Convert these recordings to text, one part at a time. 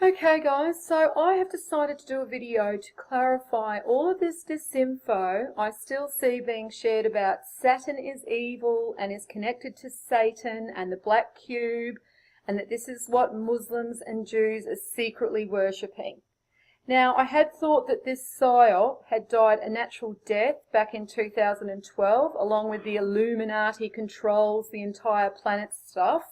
Okay guys, so I have decided to do a video to clarify all of this disinfo I still see being shared about Saturn is evil and is connected to Satan and the black cube, and that this is what Muslims and Jews are secretly worshipping. Now, I had thought that this psyop had died a natural death back in 2012, along with the Illuminati controls the entire planet stuff.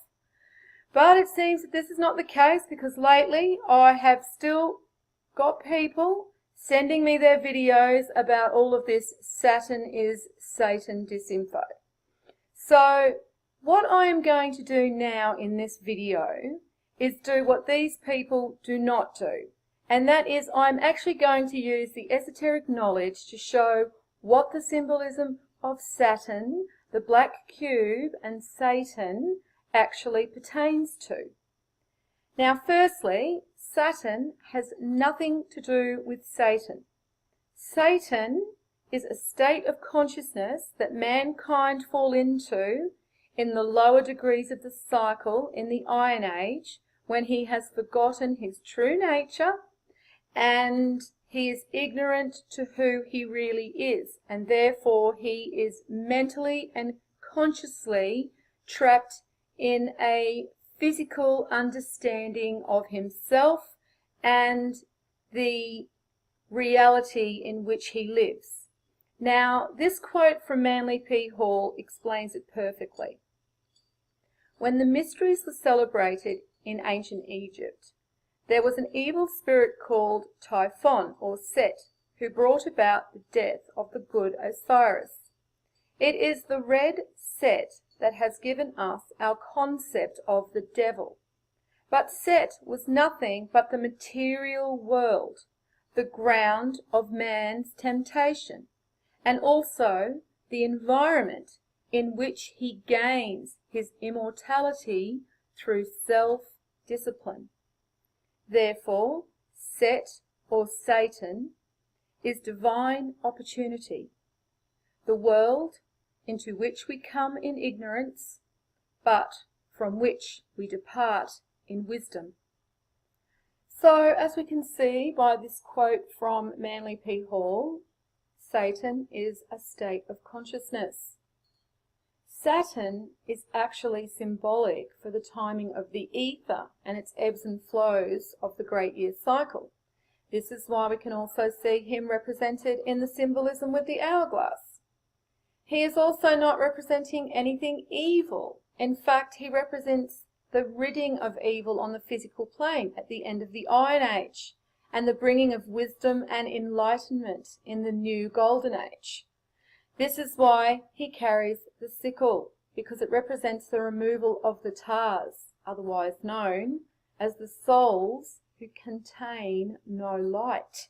But it seems that this is not the case, because lately I have still got people sending me their videos about all of this Saturn is Satan disinfo. So what I am going to do now in this video is do what these people do not do. And that is, I'm actually going to use the esoteric knowledge to show what the symbolism of Saturn, the black cube, and Satan actually pertains to. Now, firstly, Saturn has nothing to do with Satan. Satan is a state of consciousness that mankind fall into in the lower degrees of the cycle in the Iron Age, when he has forgotten his true nature and he is ignorant to who he really is, and therefore he is mentally and consciously trapped in a physical understanding of himself and the reality in which he lives. Now, this quote from Manly P. Hall explains it perfectly. When the mysteries were celebrated in ancient Egypt, there was an evil spirit called Typhon, or Set, who brought about the death of the good Osiris. It is the red Set that has given us our concept of the devil. But Set was nothing but the material world, the ground of man's temptation, and also the environment in which he gains his immortality through self-discipline. Therefore, Set, or Satan, is divine opportunity, the world into which we come in ignorance, but from which we depart in wisdom. So, as we can see by this quote from Manly P. Hall, Satan is a state of consciousness. Saturn is actually symbolic for the timing of the ether and its ebbs and flows of the great year cycle. This is why we can also see him represented in the symbolism with the hourglass. He is also not representing anything evil. In fact, he represents the ridding of evil on the physical plane at the end of the Iron Age, and the bringing of wisdom and enlightenment in the new Golden Age. This is why he carries the sickle, because it represents the removal of the tars, otherwise known as the souls who contain no light.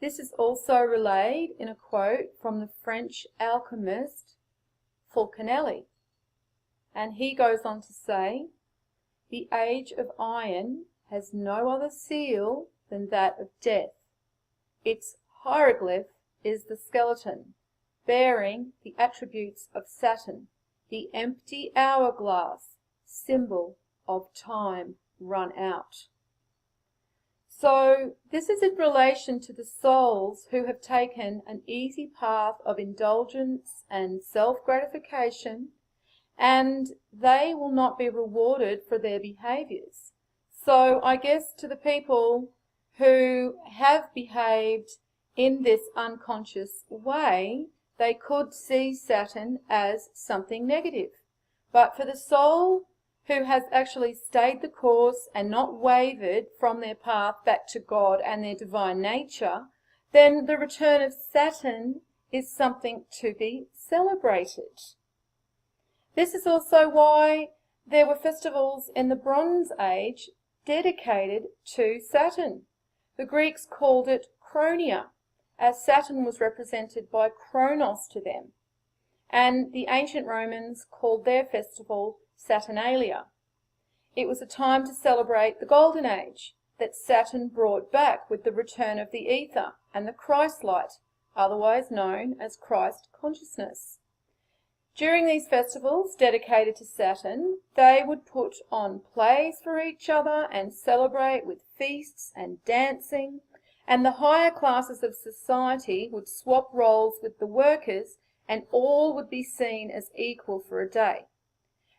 This is also relayed in a quote from the French alchemist Fulcanelli, and he goes on to say, "The age of iron has no other seal than that of death. Its hieroglyph is the skeleton, bearing the attributes of Saturn, the empty hourglass, symbol of time run out." So this is in relation to the souls who have taken an easy path of indulgence and self-gratification, and they will not be rewarded for their behaviors. So I guess to the people who have behaved in this unconscious way, they could see Saturn as something negative. But for the soul who has actually stayed the course and not wavered from their path back to God and their divine nature, then the return of Saturn is something to be celebrated. This is also why there were festivals in the Bronze Age dedicated to Saturn. The Greeks called it Chronia, as Saturn was represented by Kronos to them. And the ancient Romans called their festival Saturnalia. It was a time to celebrate the Golden Age that Saturn brought back with the return of the ether and the Christ light, otherwise known as Christ consciousness. During these festivals dedicated to Saturn, they would put on plays for each other and celebrate with feasts and dancing, and the higher classes of society would swap roles with the workers, and all would be seen as equal for a day.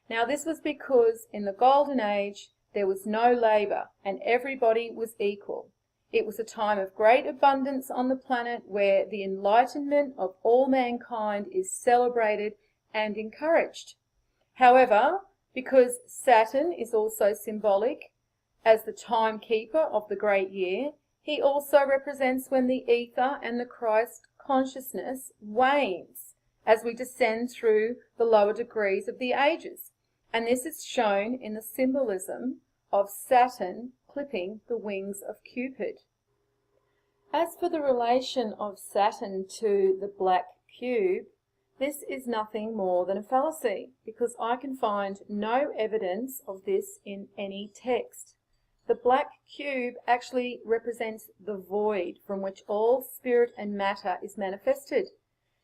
Now this was because in the Golden Age there was no labour and everybody was equal. It was a time of great abundance on the planet where the enlightenment of all mankind is celebrated and encouraged. However, because Saturn is also symbolic as the timekeeper of the great year, he also represents when the ether and the Christ consciousness wanes as we descend through the lower degrees of the ages. And this is shown in the symbolism of Saturn clipping the wings of Cupid. As for the relation of Saturn to the black cube, this is nothing more than a fallacy, because I can find no evidence of this in any text. The black cube actually represents the void from which all spirit and matter is manifested.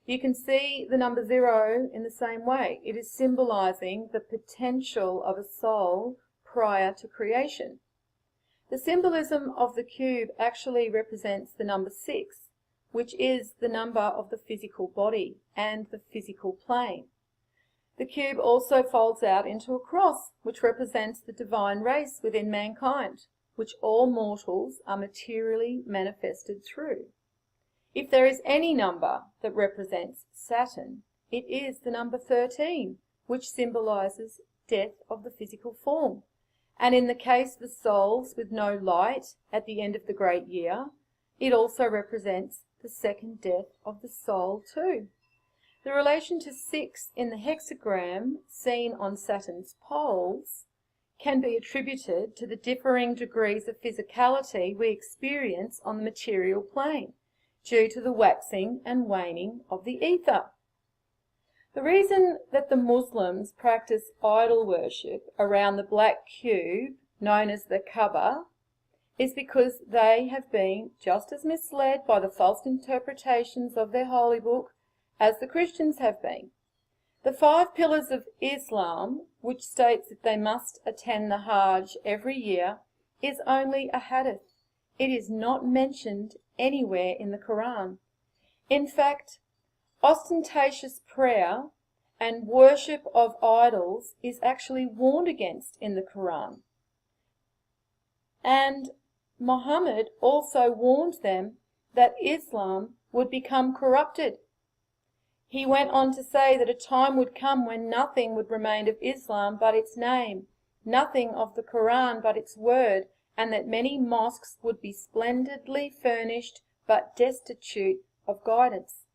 You can see the number 0 in the same way. It is symbolizing the potential of a soul prior to creation. The symbolism of the cube actually represents the number 6, which is the number of the physical body and the physical plane. The cube also folds out into a cross, which represents the divine race within mankind, which all mortals are materially manifested through. If there is any number that represents Saturn, it is the number 13, which symbolizes death of the physical form. And in the case of souls with no light at the end of the great year, it also represents the second death of the soul too. The relation to 6 in the hexagram seen on Saturn's poles can be attributed to the differing degrees of physicality we experience on the material plane, due to the waxing and waning of the ether. The reason that the Muslims practice idol worship around the black cube, known as the Kaaba, is because they have been just as misled by the false interpretations of their holy book as the Christians have been. The 5 pillars of Islam, which states that they must attend the Hajj every year, is only a hadith. It is not mentioned anywhere in the Quran. In fact, ostentatious prayer and worship of idols is actually warned against in the Quran. And Muhammad also warned them that Islam would become corrupted. He went on to say that a time would come when nothing would remain of Islam but its name, nothing of the Quran but its word, and that many mosques would be splendidly furnished but destitute of guidance.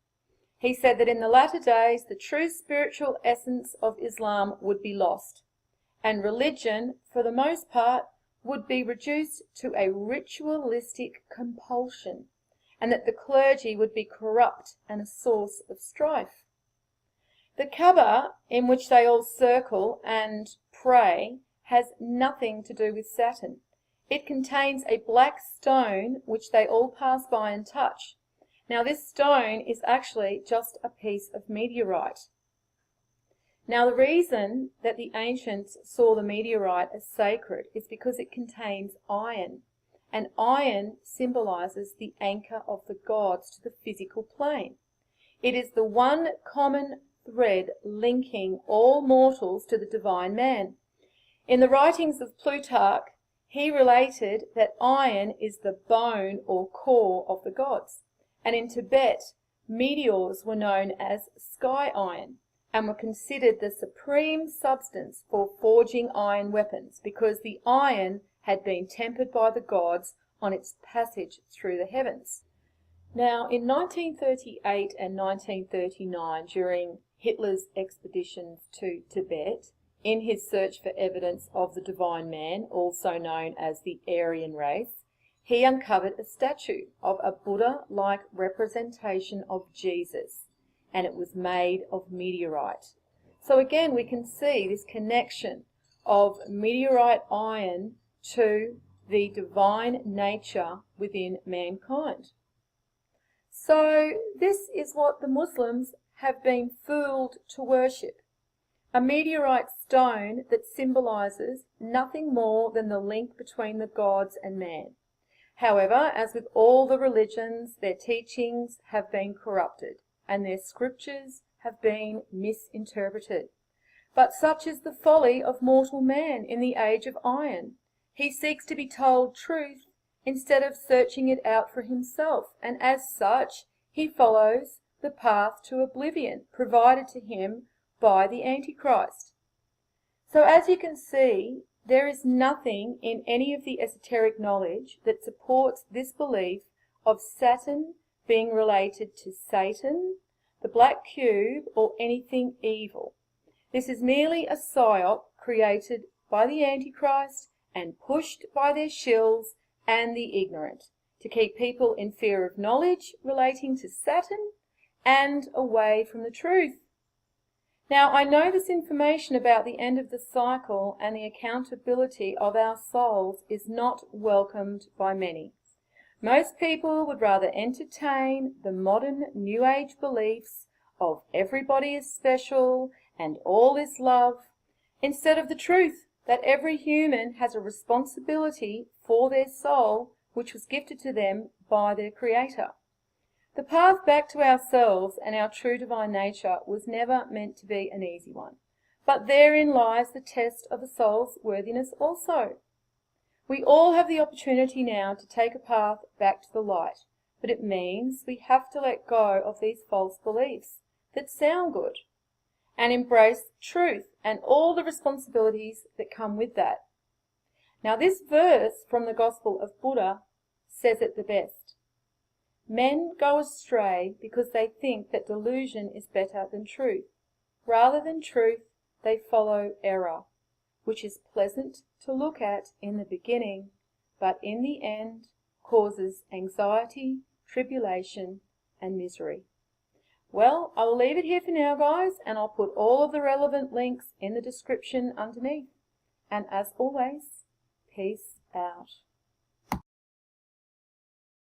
He said that in the latter days the true spiritual essence of Islam would be lost, and religion, for the most part, would be reduced to a ritualistic compulsion, and that the clergy would be corrupt and a source of strife. The Kaaba, in which they all circle and pray, has nothing to do with Saturn. It contains a black stone which they all pass by and touch. Now this stone is actually just a piece of meteorite. Now the reason that the ancients saw the meteorite as sacred is because it contains iron, and iron symbolizes the anchor of the gods to the physical plane. It is the one common thread linking all mortals to the divine man. In the writings of Plutarch, he related that iron is the bone or core of the gods, and in Tibet, meteors were known as sky iron and were considered the supreme substance for forging iron weapons, because the iron had been tempered by the gods on its passage through the heavens. Now, in 1938 and 1939, during Hitler's expeditions to Tibet, in his search for evidence of the divine man, also known as the Aryan race, he uncovered a statue of a Buddha-like representation of Jesus, and it was made of meteorite. So again, we can see this connection of meteorite iron to the divine nature within mankind. So this is what the Muslims have been fooled to worship. A meteorite stone that symbolizes nothing more than the link between the gods and man. However, as with all the religions, their teachings have been corrupted and their scriptures have been misinterpreted. But such is the folly of mortal man in the age of iron. He seeks to be told truth instead of searching it out for himself, and as such, he follows the path to oblivion provided to him by the Antichrist. So as you can see, there is nothing in any of the esoteric knowledge that supports this belief of Saturn being related to Satan, the black cube, or anything evil. This is merely a psyop created by the Antichrist and pushed by their shills and the ignorant to keep people in fear of knowledge relating to Saturn and away from the truth. Now, I know this information about the end of the cycle and the accountability of our souls is not welcomed by many. Most people would rather entertain the modern New Age beliefs of everybody is special and all is love, instead of the truth that every human has a responsibility for their soul which was gifted to them by their Creator. The path back to ourselves and our true divine nature was never meant to be an easy one, but therein lies the test of a soul's worthiness also. We all have the opportunity now to take a path back to the light, but it means we have to let go of these false beliefs that sound good and embrace truth and all the responsibilities that come with that. Now, this verse from the Gospel of Buddha says it the best. Men go astray because they think that delusion is better than truth. Rather than truth, they follow error, which is pleasant to look at in the beginning, but in the end causes anxiety, tribulation, and misery. Well, I will leave it here for now, guys, and I'll put all of the relevant links in the description underneath. And as always, peace out.